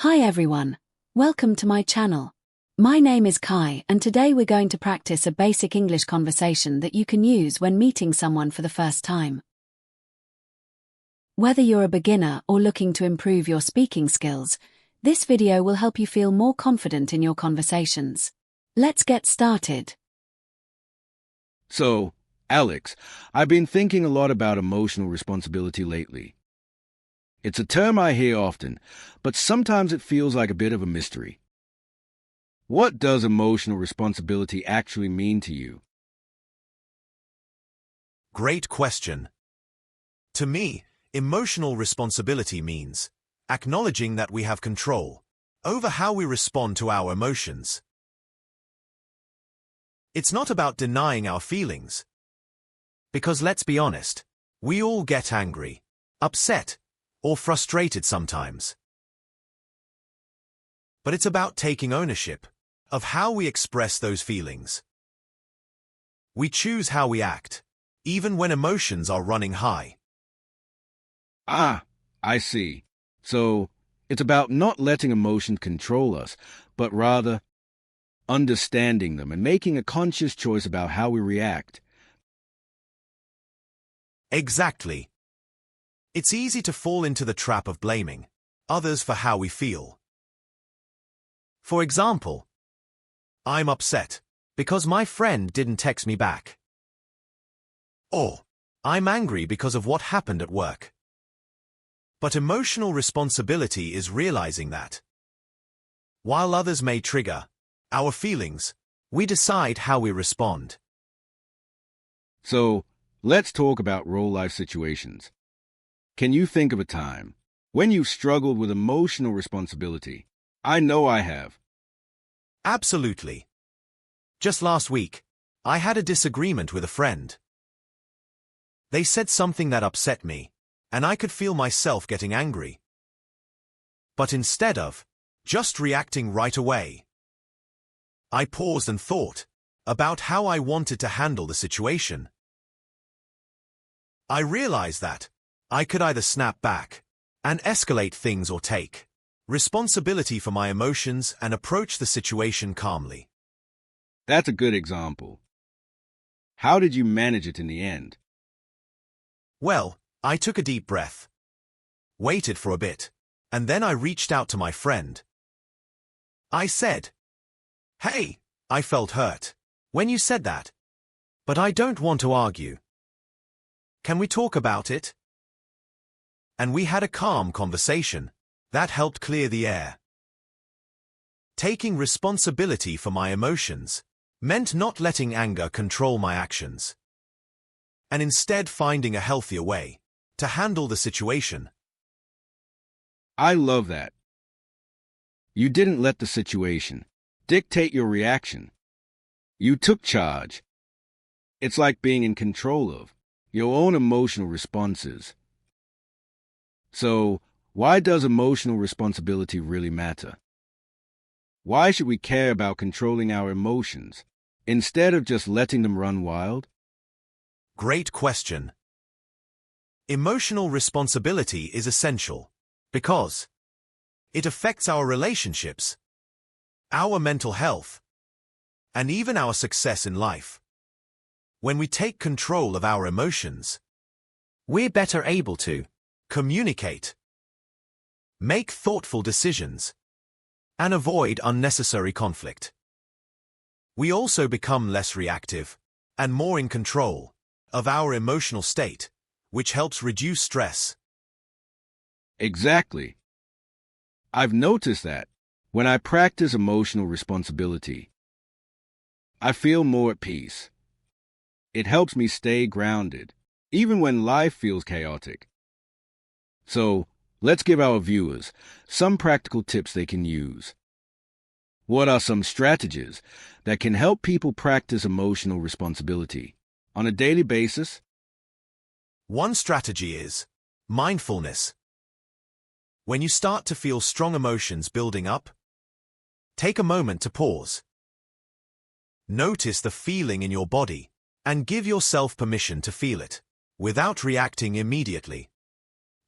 Hi everyone, welcome to my channel. My name is Kai and today we're going to practice a basic English conversation that you can use when meeting someone for the first time. Whether you're a beginner or looking to improve your speaking skills, this video will help you feel more confident in your conversations. Let's get started. So, Alex, I've been thinking a lot about emotional responsibility lately. It's a term I hear often, but sometimes it feels like a bit of a mystery. What does emotional responsibility actually mean to you? Great question. To me, emotional responsibility means acknowledging that we have control over how we respond to our emotions. It's not about denying our feelings. Because let's be honest, we all get angry, upset, or frustrated sometimes. But it's about taking ownership of how we express those feelings. We choose how we act, even when emotions are running high. Ah, I see. So, it's about not letting emotions control us, but rather understanding them and making a conscious choice about how we react. Exactly. It's easy to fall into the trap of blaming others for how we feel. For example, I'm upset because my friend didn't text me back. Or, I'm angry because of what happened at work. But emotional responsibility is realizing that, while others may trigger our feelings, we decide how we respond. So, let's talk about real-life situations. Can you think of a time when you've struggled with emotional responsibility? I know I have. Absolutely. Just last week, I had a disagreement with a friend. They said something that upset me, and I could feel myself getting angry. But instead of just reacting right away, I paused and thought about how I wanted to handle the situation. I realized that I could either snap back and escalate things or take responsibility for my emotions and approach the situation calmly. That's a good example. How did you manage it in the end? Well, I took a deep breath, waited for a bit, and then I reached out to my friend. I said, "Hey, I felt hurt when you said that, but I don't want to argue. Can we talk about it?" And we had a calm conversation that helped clear the air. Taking responsibility for my emotions meant not letting anger control my actions, and instead finding a healthier way to handle the situation. I love that. You didn't let the situation dictate your reaction. You took charge. It's like being in control of your own emotional responses. So, why does emotional responsibility really matter? Why should we care about controlling our emotions instead of just letting them run wild? Great question. Emotional responsibility is essential because it affects our relationships, our mental health, and even our success in life. When we take control of our emotions, we're better able to communicate, make thoughtful decisions, and avoid unnecessary conflict. We also become less reactive and more in control of our emotional state, which helps reduce stress. Exactly. I've noticed that when I practice emotional responsibility, I feel more at peace. It helps me stay grounded, even when life feels chaotic. So, let's give our viewers some practical tips they can use. What are some strategies that can help people practice emotional responsibility on a daily basis? One strategy is mindfulness. When you start to feel strong emotions building up, take a moment to pause. Notice the feeling in your body and give yourself permission to feel it without reacting immediately.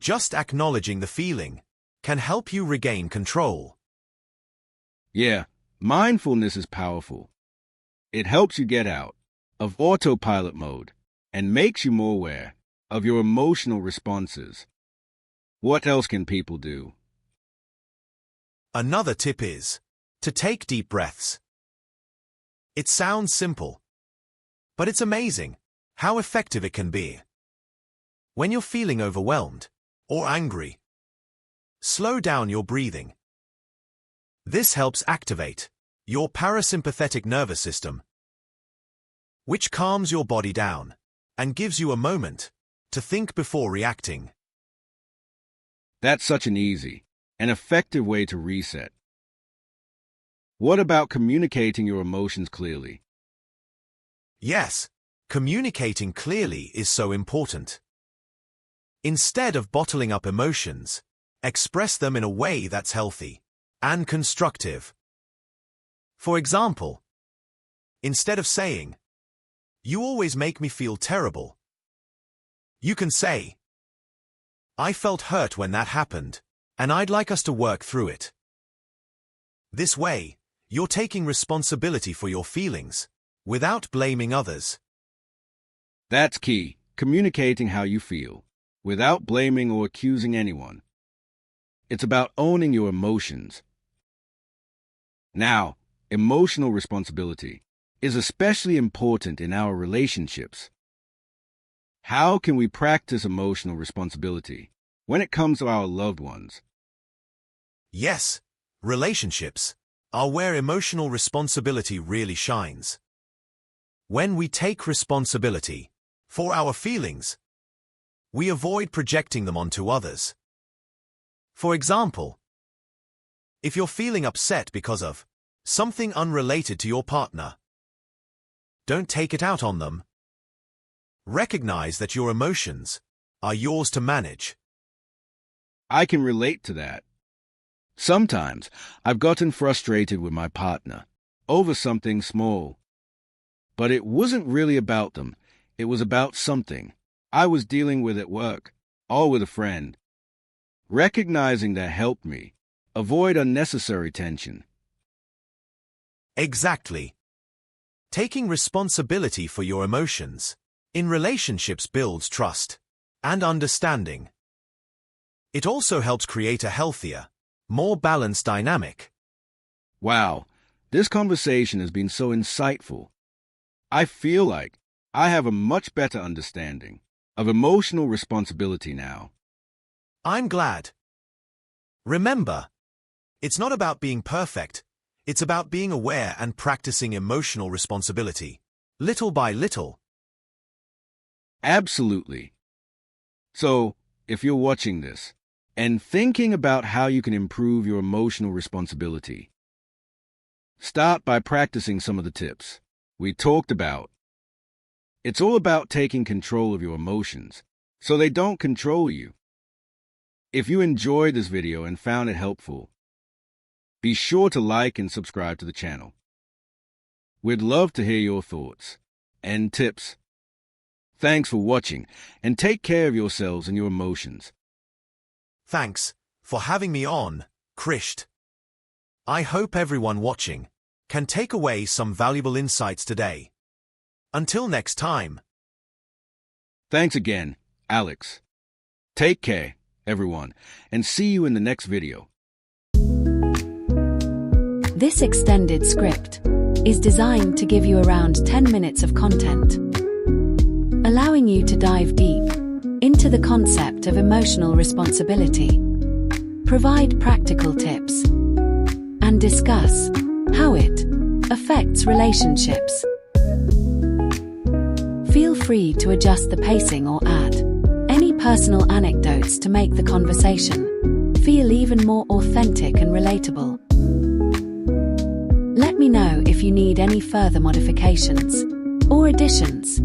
Just acknowledging the feeling can help you regain control. Yeah, mindfulness is powerful. It helps you get out of autopilot mode and makes you more aware of your emotional responses. What else can people do? Another tip is to take deep breaths. It sounds simple, but it's amazing how effective it can be. When you're feeling overwhelmed or angry, slow down your breathing. This helps activate your parasympathetic nervous system, which calms your body down and gives you a moment to think before reacting. That's such an easy and effective way to reset. What about communicating your emotions clearly? Yes, communicating clearly is so important. Instead of bottling up emotions, express them in a way that's healthy and constructive. For example, instead of saying, "You always make me feel terrible," you can say, "I felt hurt when that happened, and I'd like us to work through it." This way, you're taking responsibility for your feelings without blaming others. That's key, communicating how you feel without blaming or accusing anyone. It's about owning your emotions. Now, emotional responsibility is especially important in our relationships. How can we practice emotional responsibility when it comes to our loved ones? Yes, relationships are where emotional responsibility really shines. When we take responsibility for our feelings, we avoid projecting them onto others. For example, if you're feeling upset because of something unrelated to your partner, don't take it out on them. Recognize that your emotions are yours to manage. I can relate to that. Sometimes I've gotten frustrated with my partner over something small. But it wasn't really about them. It was about something I was dealing with at work or with a friend. Recognizing that helped me avoid unnecessary tension. Exactly. Taking responsibility for your emotions in relationships builds trust and understanding. It also helps create a healthier, more balanced dynamic. Wow, this conversation has been so insightful. I feel like I have a much better understanding of emotional responsibility now. I'm glad. Remember, it's not about being perfect. It's about being aware and practicing emotional responsibility, little by little. Absolutely. So, if you're watching this and thinking about how you can improve your emotional responsibility, start by practicing some of the tips we talked about. It's all about taking control of your emotions so they don't control you. If you enjoyed this video and found it helpful, be sure to like and subscribe to the channel. We'd love to hear your thoughts and tips. Thanks for watching, and take care of yourselves and your emotions. Thanks for having me on, Krisht. I hope everyone watching can take away some valuable insights today. Until next time. Thanks again, Alex. Take care, everyone, and see you in the next video. This extended script is designed to give you around 10 minutes of content, allowing you to dive deep into the concept of emotional responsibility, provide practical tips, and discuss how it affects relationships. Feel free to adjust the pacing or add any personal anecdotes to make the conversation feel even more authentic and relatable. Let me know if you need any further modifications or additions.